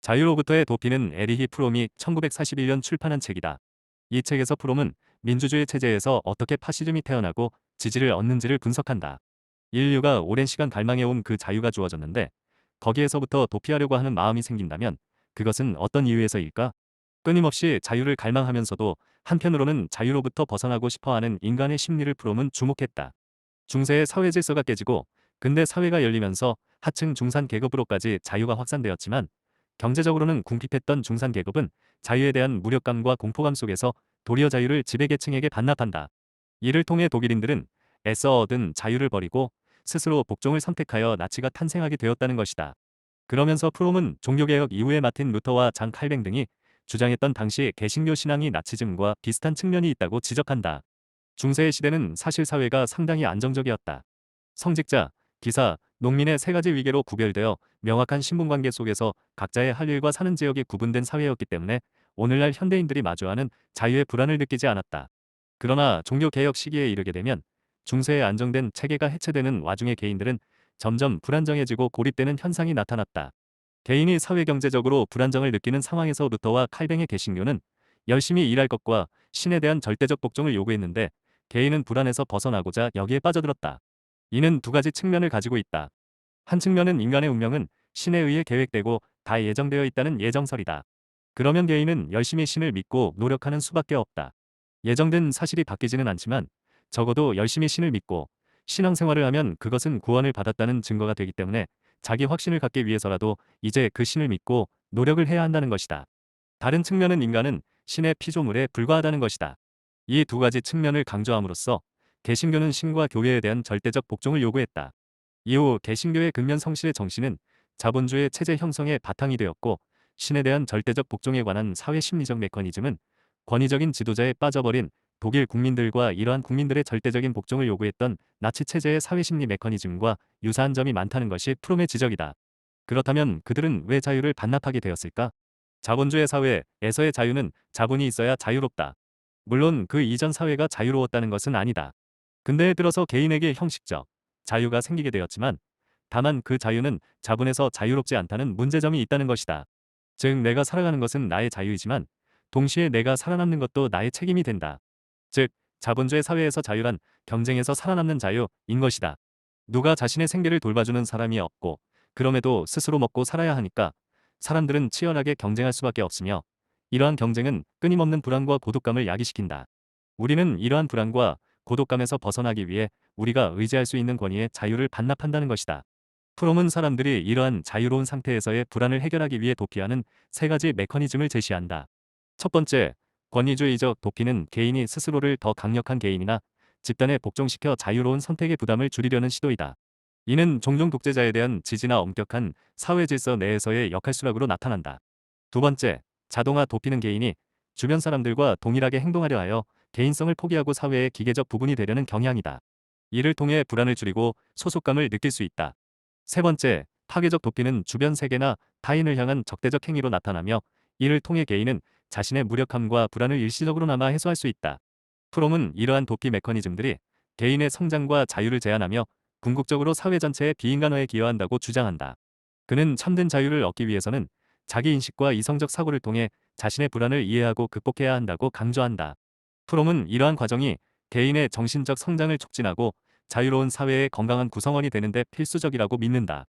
자유로부터의 도피는 에리히 프롬이 1941년 출판한 책이다. 이 책에서 프롬은 민주주의 체제에서 어떻게 파시즘이 태어나고 지지를 얻는지를 분석한다. 인류가 오랜 시간 갈망해온 그 자유가 주어졌는데 거기에서부터 도피하려고 하는 마음이 생긴다면 그것은 어떤 이유에서일까? 끊임없이 자유를 갈망하면서도 한편으로는 자유로부터 벗어나고 싶어하는 인간의 심리를 프롬은 주목했다. 중세의 사회 질서가 깨지고 근대 사회가 열리면서 하층 중산 계급으로까지 자유가 확산되었지만 경제적으로는 궁핍했던 중산 계급은 자유에 대한 무력감과 공포감 속에서 도리어 자유를 지배계층에게 반납한다. 이를 통해 독일인들은 애써 얻은 자유를 버리고 스스로 복종을 선택하여 나치가 탄생하게 되었다는 것이다. 그러면서 프롬은 종교개혁 이후에 마틴 루터와 장 칼뱅 등이 주장했던 당시 개신교 신앙이 나치즘과 비슷한 측면이 있다고 지적한다. 중세의 시대는 사실 사회가 상당히 안정적이었다. 성직자, 기사, 농민의 세 가지 위계로 구별되어 명확한 신분관계 속에서 각자의 할 일과 사는 지역이 구분된 사회였기 때문에 오늘날 현대인들이 마주하는 자유의 불안을 느끼지 않았다. 그러나 종교개혁 시기에 이르게 되면 중세의 안정된 체계가 해체되는 와중에 개인들은 점점 불안정해지고 고립되는 현상이 나타났다. 개인이 사회경제적으로 불안정을 느끼는 상황에서 루터와 칼뱅의 개신교는 열심히 일할 것과 신에 대한 절대적 복종을 요구했는데 개인은 불안에서 벗어나고자 여기에 빠져들었다. 이는 두 가지 측면을 가지고 있다. 한 측면은 인간의 운명은 신에 의해 계획되고 다 예정되어 있다는 예정설이다. 그러면 개인은 열심히 신을 믿고 노력하는 수밖에 없다. 예정된 사실이 바뀌지는 않지만 적어도 열심히 신을 믿고 신앙생활을 하면 그것은 구원을 받았다는 증거가 되기 때문에 자기 확신을 갖기 위해서라도 이제 그 신을 믿고 노력을 해야 한다는 것이다. 다른 측면은 인간은 신의 피조물에 불과하다는 것이다. 이 두 가지 측면을 강조함으로써 개신교는 신과 교회에 대한 절대적 복종을 요구했다. 이후 개신교의 근면 성실의 정신은 자본주의 체제 형성의 바탕이 되었고 신에 대한 절대적 복종에 관한 사회 심리적 메커니즘은 권위적인 지도자에 빠져버린 독일 국민들과 이러한 국민들의 절대적인 복종을 요구했던 나치 체제의 사회심리 메커니즘과 유사한 점이 많다는 것이 프롬의 지적이다. 그렇다면 그들은 왜 자유를 반납하게 되었을까? 자본주의 사회에서의 자유는 자본이 있어야 자유롭다. 물론 그 이전 사회가 자유로웠다는 것은 아니다. 근대에 들어서 개인에게 형식적 자유가 생기게 되었지만 다만 그 자유는 자본에서 자유롭지 않다는 문제점이 있다는 것이다. 즉 내가 살아가는 것은 나의 자유이지만 동시에 내가 살아남는 것도 나의 책임이 된다. 즉 자본주의 사회에서 자유란 경쟁에서 살아남는 자유인 것이다. 누가 자신의 생계를 돌봐주는 사람이 없고 그럼에도 스스로 먹고 살아야 하니까 사람들은 치열하게 경쟁할 수밖에 없으며 이러한 경쟁은 끊임없는 불안과 고독감을 야기시킨다. 우리는 이러한 불안과 고독감에서 벗어나기 위해 우리가 의지할 수 있는 권위의 자유를 반납한다는 것이다. 프롬은 사람들이 이러한 자유로운 상태에서의 불안을 해결하기 위해 도피하는 세 가지 메커니즘을 제시한다. 첫 번째, 권위주의적 도피는 개인이 스스로를 더 강력한 개인이나 집단에 복종시켜 자유로운 선택의 부담을 줄이려는 시도이다. 이는 종종 독재자에 대한 지지나 엄격한 사회 질서 내에서의 역할수락으로 나타난다. 두 번째, 자동화 도피는 개인이 주변 사람들과 동일하게 행동하려 하여 개인성을 포기하고 사회의 기계적 부분이 되려는 경향이다. 이를 통해 불안을 줄이고 소속감을 느낄 수 있다. 세 번째, 파괴적 도피는 주변 세계나 타인을 향한 적대적 행위로 나타나며 이를 통해 개인은 자신의 무력함과 불안을 일시적으로나마 해소할 수 있다. 프롬은 이러한 도피 메커니즘들이 개인의 성장과 자유를 제한하며 궁극적으로 사회 전체의 비인간화에 기여한다고 주장한다. 그는 참된 자유를 얻기 위해서는 자기 인식과 이성적 사고를 통해 자신의 불안을 이해하고 극복해야 한다고 강조한다. 프롬은 이러한 과정이 개인의 정신적 성장을 촉진하고 자유로운 사회의 건강한 구성원이 되는데 필수적이라고 믿는다.